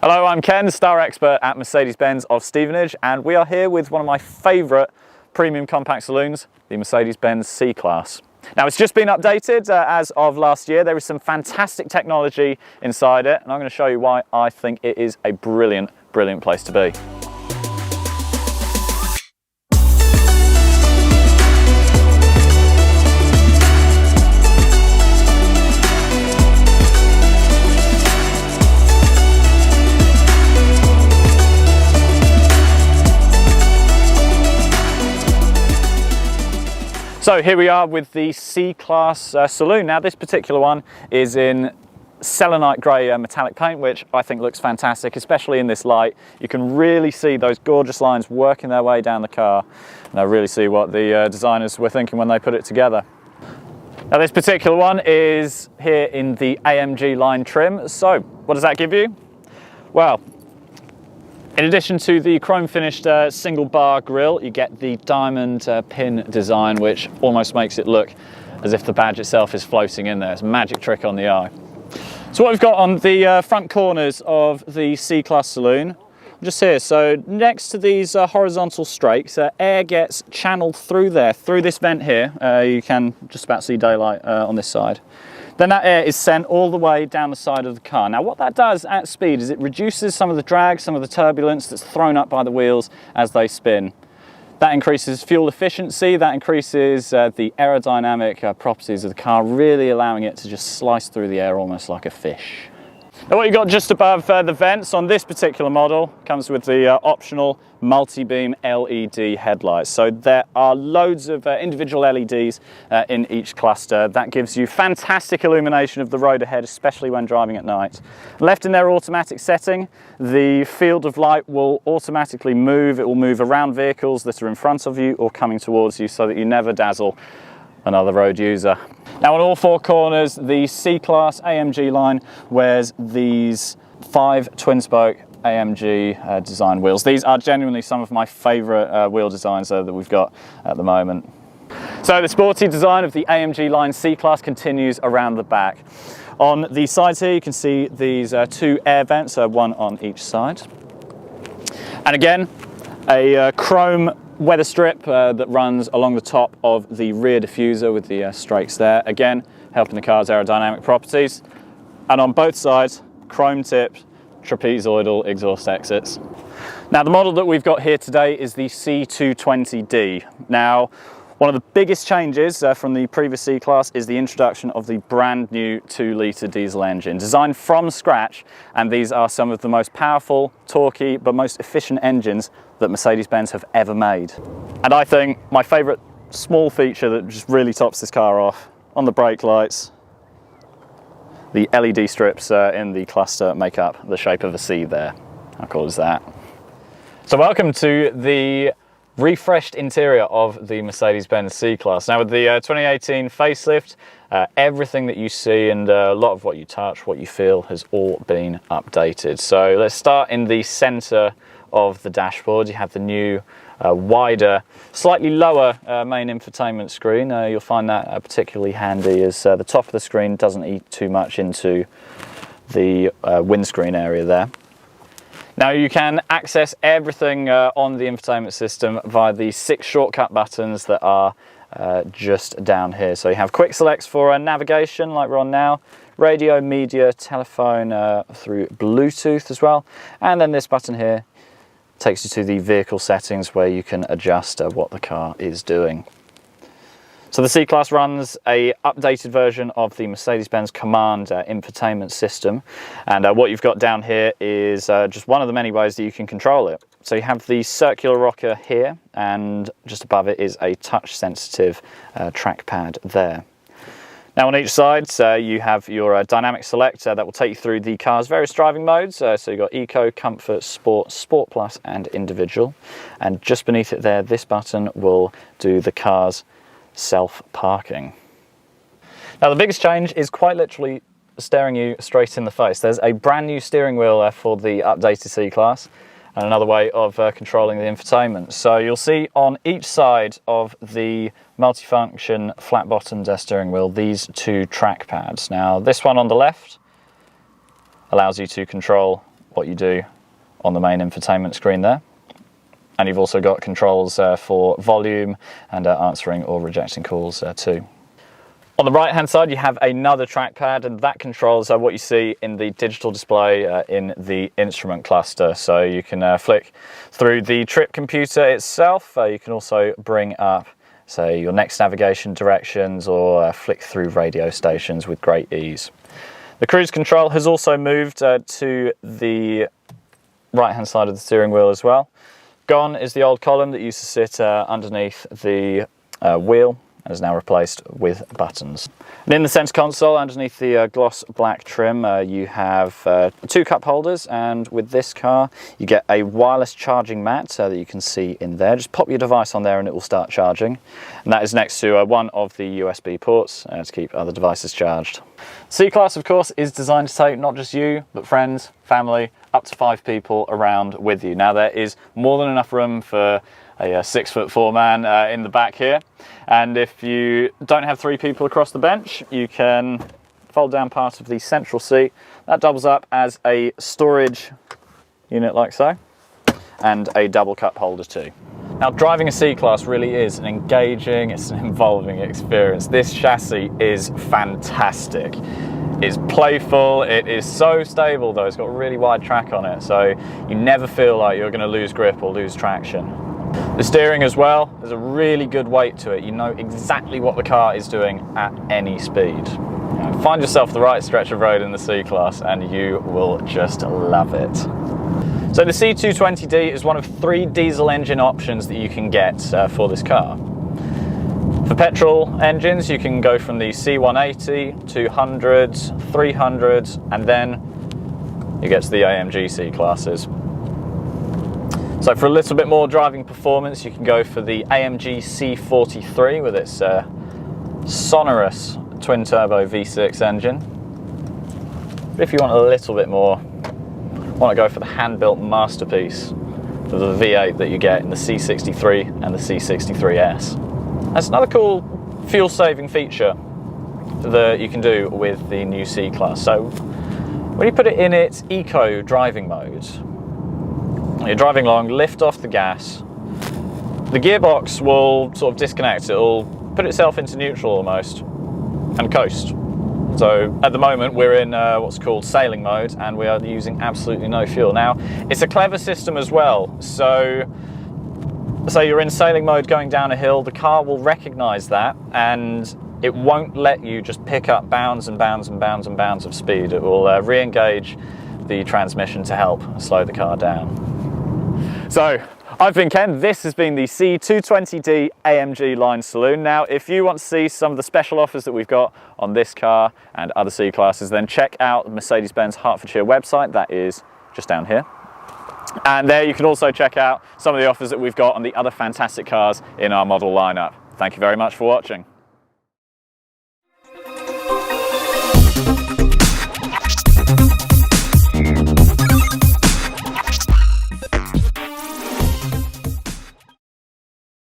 Hello, I'm Ken, Star Expert at Mercedes-Benz of Stevenage, and we are here with one of my favourite premium compact saloons, the Mercedes-Benz C-Class. Now, it's just been updated as of last year. There is some fantastic technology inside it, and I'm going to show you why I think it is a brilliant, brilliant place to be. So here we are with the C-Class Saloon. Now this particular one is in selenite grey metallic paint, which I think looks fantastic, especially in this light. You can really see those gorgeous lines working their way down the car, and I really see what the designers were thinking when they put it together. Now this particular one is here in the AMG line trim. So what does that give you? Well, in addition to the chrome finished single bar grille, you get the diamond pin design, which almost makes it look as if the badge itself is floating in there. It's a magic trick on the eye. So what we've got on the front corners of the C-Class Saloon, just here, so next to these horizontal strakes, air gets channeled through there, through this vent here. You can just about see daylight on this side. Then that air is sent all the way down the side of the car. Now what that does at speed is it reduces some of the drag, some of the turbulence that's thrown up by the wheels as they spin. That increases fuel efficiency, that increases the aerodynamic properties of the car, really allowing it to just slice through the air almost like a fish. Now what you've got just above the vents on this particular model comes with the optional multi-beam LED headlights. So there are loads of individual LEDs in each cluster. That gives you fantastic illumination of the road ahead, especially when driving at night. Left in their automatic setting, the field of light will automatically move. It will move around vehicles that are in front of you or coming towards you so that you never dazzle another road user. Now on all four corners, the C-Class AMG line wears these 5 twin-spoke AMG design wheels. These are genuinely some of my favourite wheel designs that we've got at the moment. So the sporty design of the AMG line C-Class continues around the back. On the sides here you can see these 2 air vents, one on each side. And again, a chrome weather strip that runs along the top of the rear diffuser with the strakes there, again helping the car's aerodynamic properties. And on both sides, chrome tipped trapezoidal exhaust exits. Now the model that we've got here today is the C220d. Now one of the biggest changes from the previous C-Class is the introduction of the brand new 2-litre diesel engine, designed from scratch, and these are some of the most powerful, torquey, but most efficient engines that Mercedes-Benz have ever made. And I think my favourite small feature that just really tops this car off, on the brake lights, the LED strips in the cluster make up the shape of a C there. How cool is that? So welcome to the refreshed interior of the Mercedes-Benz C-Class. Now with the 2018 facelift, everything that you see and a lot of what you touch, what you feel has all been updated. So let's start in the centre of the dashboard. You have the new wider, slightly lower main infotainment screen. You'll find that particularly handy as the top of the screen doesn't eat too much into the windscreen area there. Now you can access everything on the infotainment system via the 6 shortcut buttons that are just down here. So you have quick selects for navigation like we're on now, radio, media, telephone through Bluetooth as well, and then this button here takes you to the vehicle settings where you can adjust what the car is doing. So the C-Class runs a updated version of the Mercedes-Benz Command infotainment system, and what you've got down here is just one of the many ways that you can control it. So you have the circular rocker here, and just above it is a touch-sensitive trackpad there. Now on each side you have your dynamic select that will take you through the car's various driving modes. So you've got Eco, Comfort, Sport, Sport Plus and Individual. And just beneath it there, this button will do the car's self-parking. Now the biggest change is quite literally staring you straight in the face. There's a brand new steering wheel for the updated C-Class, and another way of controlling the infotainment. So you'll see on each side of the multifunction flat-bottomed steering wheel these 2 trackpads. Now this one on the left allows you to control what you do on the main infotainment screen there. And you've also got controls for volume and answering or rejecting calls too. On the right hand side you have another trackpad, and that controls what you see in the digital display in the instrument cluster. So you can flick through the trip computer itself. You can also bring up, say, your next navigation directions, or flick through radio stations with great ease. The cruise control has also moved to the right hand side of the steering wheel as well. Gone is the old column that used to sit underneath the wheel, and is now replaced with buttons. And in the centre console, underneath the gloss black trim, you have 2 cup holders, and with this car you get a wireless charging mat that you can see in there. Just pop your device on there and it will start charging, and that is next to one of the USB ports to keep other devices charged. C-Class, of course, is designed to take not just you, but friends, family, up to 5 people around with you. Now there is more than enough room for a 6'4" man in the back here, and if you don't have 3 people across the bench, you can fold down part of the central seat. That doubles up as a storage unit like so, and a double cup holder too. Now, driving a C-Class really is an engaging, it's an involving experience. This chassis is fantastic. It's playful, it is so stable though, it's got a really wide track on it, so you never feel like you're going to lose grip or lose traction. The steering as well, there's a really good weight to it. You know exactly what the car is doing at any speed. Find yourself the right stretch of road in the C-Class and you will just love it. So the C220d is one of 3 diesel engine options that you can get for this car. For petrol engines, you can go from the C180, 200, 300, and then you get to the AMG C-Classes. So for a little bit more driving performance, you can go for the AMG C43 with its sonorous twin-turbo V6 engine. But if you want a little bit more, want to go for the hand-built masterpiece of the V8 that you get in the C63 and the C63S. That's another cool fuel-saving feature that you can do with the new C-Class. So when you put it in its eco driving mode, you're driving along, lift off the gas, the gearbox will sort of disconnect, it will put itself into neutral almost, and coast. So at the moment we're in what's called sailing mode, and we are using absolutely no fuel. Now, it's a clever system as well, so you're in sailing mode going down a hill, the car will recognise that, and it won't let you just pick up bounds and bounds and bounds and bounds of speed. It will re-engage the transmission to help slow the car down. So, I've been Ken, this has been the C220d AMG line Saloon. Now, if you want to see some of the special offers that we've got on this car and other C-Classes, then check out the Mercedes-Benz Hertfordshire website, that is just down here. And there you can also check out some of the offers that we've got on the other fantastic cars in our model lineup. Thank you very much for watching.